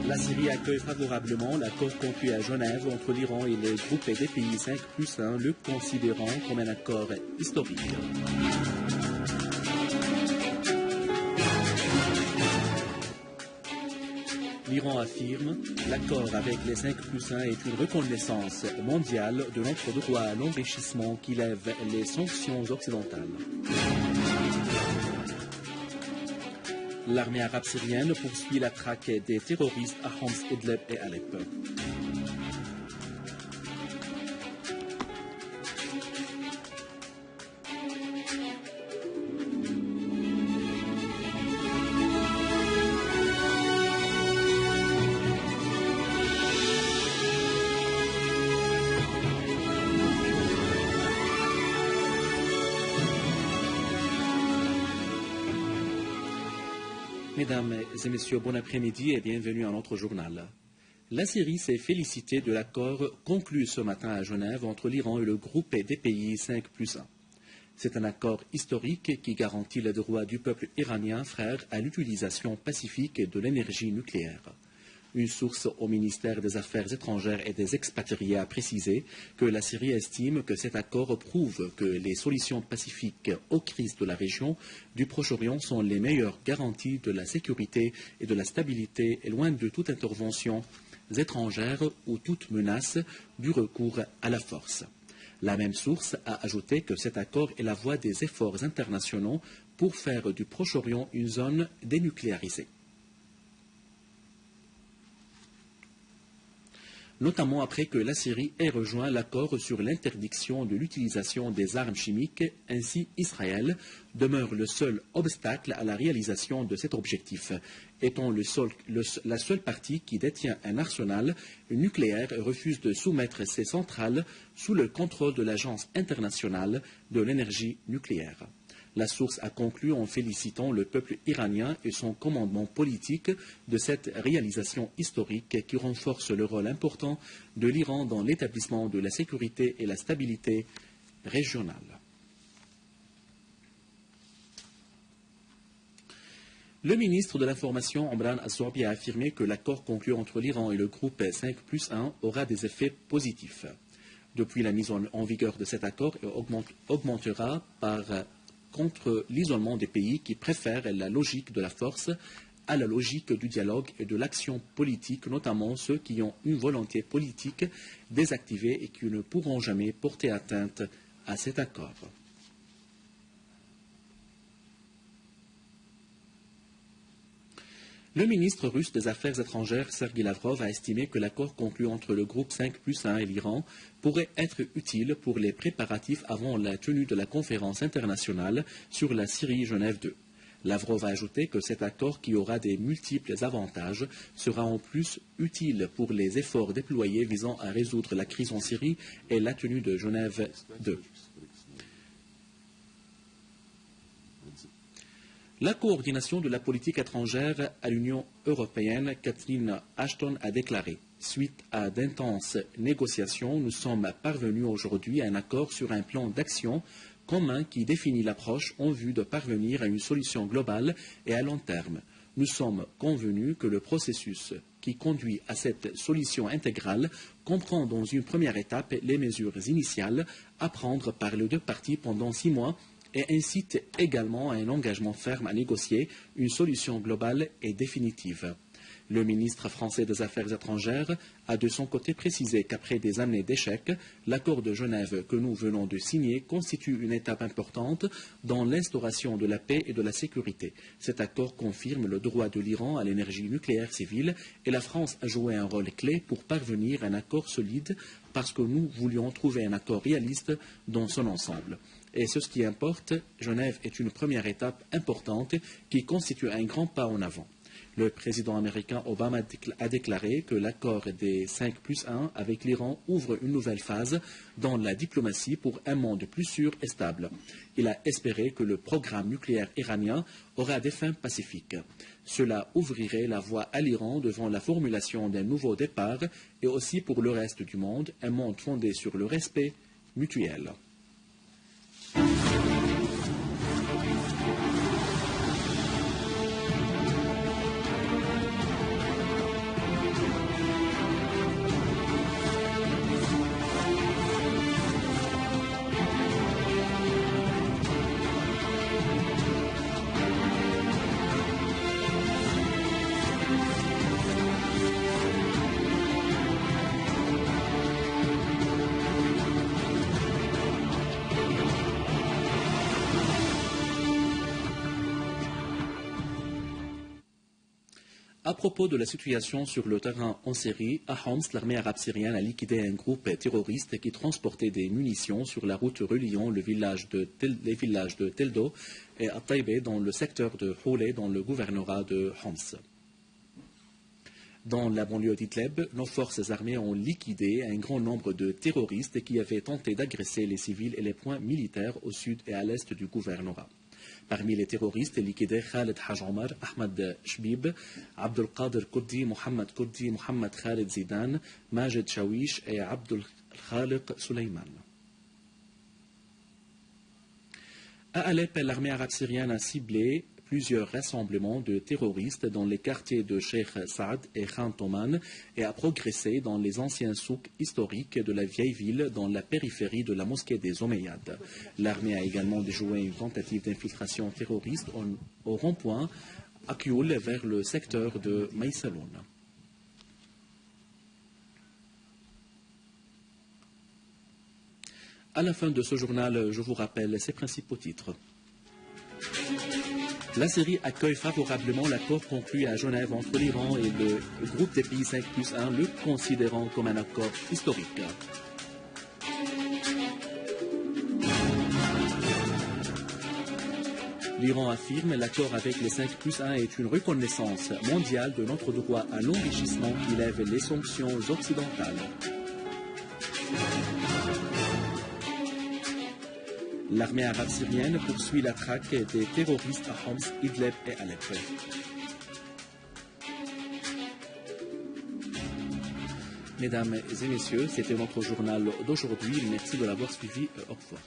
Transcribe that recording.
La Syrie accueille favorablement l'accord conclu à Genève entre l'Iran et le groupe des pays 5+1, le considérant comme un accord historique. L'Iran affirme « L'accord avec les 5+1 est une reconnaissance mondiale de notre droit à l'enrichissement qui lève les sanctions occidentales ». L'armée arabe syrienne poursuit la traque des terroristes à Homs, Idlib et Alep. Mesdames et messieurs, bon après-midi et bienvenue à notre journal. La Syrie s'est félicitée de l'accord conclu ce matin à Genève entre l'Iran et le groupe des pays 5+1. C'est un accord historique qui garantit le droit du peuple iranien frère à l'utilisation pacifique de l'énergie nucléaire. Une source au ministère des Affaires étrangères et des expatriés a précisé que la Syrie estime que cet accord prouve que les solutions pacifiques aux crises de la région du Proche-Orient sont les meilleures garanties de la sécurité et de la stabilité et loin de toute intervention étrangère ou toute menace du recours à la force. La même source a ajouté que cet accord est la voie des efforts internationaux pour faire du Proche-Orient une zone dénucléarisée. Notamment après que la Syrie ait rejoint l'accord sur l'interdiction de l'utilisation des armes chimiques, ainsi Israël demeure le seul obstacle à la réalisation de cet objectif, étant la seule partie qui détient un arsenal nucléaire et refuse de soumettre ses centrales sous le contrôle de l'Agence internationale de l'énergie nucléaire. La source a conclu en félicitant le peuple iranien et son commandement politique de cette réalisation historique qui renforce le rôle important de l'Iran dans l'établissement de la sécurité et la stabilité régionale. Le ministre de l'Information, Omran Al-Zourbi, a affirmé que l'accord conclu entre l'Iran et le groupe 5+1 aura des effets positifs. Depuis la mise en vigueur de cet accord, il augmentera contre l'isolement des pays qui préfèrent la logique de la force à la logique du dialogue et de l'action politique, notamment ceux qui ont une volonté politique désactivée et qui ne pourront jamais porter atteinte à cet accord. Le ministre russe des Affaires étrangères, Sergei Lavrov, a estimé que l'accord conclu entre le groupe 5+1 et l'Iran pourrait être utile pour les préparatifs avant la tenue de la conférence internationale sur la Syrie Genève 2. Lavrov a ajouté que cet accord, qui aura des multiples avantages, sera en plus utile pour les efforts déployés visant à résoudre la crise en Syrie et la tenue de Genève 2. La coordination de la politique étrangère à l'Union européenne, Catherine Ashton, a déclaré « Suite à d'intenses négociations, nous sommes parvenus aujourd'hui à un accord sur un plan d'action commun qui définit l'approche en vue de parvenir à une solution globale et à long terme. Nous sommes convenus que le processus qui conduit à cette solution intégrale comprend dans une première étape les mesures initiales à prendre par les deux parties pendant 6 mois et incite également à un engagement ferme à négocier une solution globale et définitive. » Le ministre français des Affaires étrangères a de son côté précisé qu'après des années d'échecs, l'accord de Genève que nous venons de signer constitue une étape importante dans l'instauration de la paix et de la sécurité. Cet accord confirme le droit de l'Iran à l'énergie nucléaire civile et la France a joué un rôle clé pour parvenir à un accord solide parce que nous voulions trouver un accord réaliste dans son ensemble. Et c'est ce qui importe, Genève est une première étape importante qui constitue un grand pas en avant. Le président américain Obama a déclaré que l'accord des 5+1 avec l'Iran ouvre une nouvelle phase dans la diplomatie pour un monde plus sûr et stable. Il a espéré que le programme nucléaire iranien aura des fins pacifiques. Cela ouvrirait la voie à l'Iran devant la formulation d'un nouveau départ et aussi pour le reste du monde, un monde fondé sur le respect mutuel. À propos de la situation sur le terrain en Syrie, à Homs, l'armée arabe syrienne a liquidé un groupe terroriste qui transportait des munitions sur la route reliant les villages de Teldo et à Taïbé dans le secteur de Houlé dans le gouvernorat de Homs. Dans la banlieue d'Idlib, nos forces armées ont liquidé un grand nombre de terroristes qui avaient tenté d'agresser les civils et les points militaires au sud et à l'est du gouvernorat. Parmi les terroristes liquidés, Khaled Haj Omar, Ahmad Shbib, Abdul Qadir Koudi, Mohamed Koudi, Mohamed Khaled Zidane, Majed Shawish et Abdul Khaliq Suleiman. À Alep, l'armée arabe syrienne a ciblé plusieurs rassemblements de terroristes dans les quartiers de Sheikh Saad et Khan Toman et a progressé dans les anciens souks historiques de la vieille ville dans la périphérie de la mosquée des Omeyyades. L'armée a également déjoué une tentative d'infiltration terroriste au rond-point Akioul vers le secteur de Maïsaloun. À la fin de ce journal, je vous rappelle ses principaux titres. La Syrie accueille favorablement l'accord conclu à Genève entre l'Iran et le groupe des pays 5+1, le considérant comme un accord historique. L'Iran affirme l'accord avec les 5+1 est une reconnaissance mondiale de notre droit à l'enrichissement qui lève les sanctions occidentales. L'armée arabe syrienne poursuit la traque des terroristes à Homs, Idlib et Alep. Mesdames et messieurs, c'était notre journal d'aujourd'hui. Merci de l'avoir suivi. Au revoir.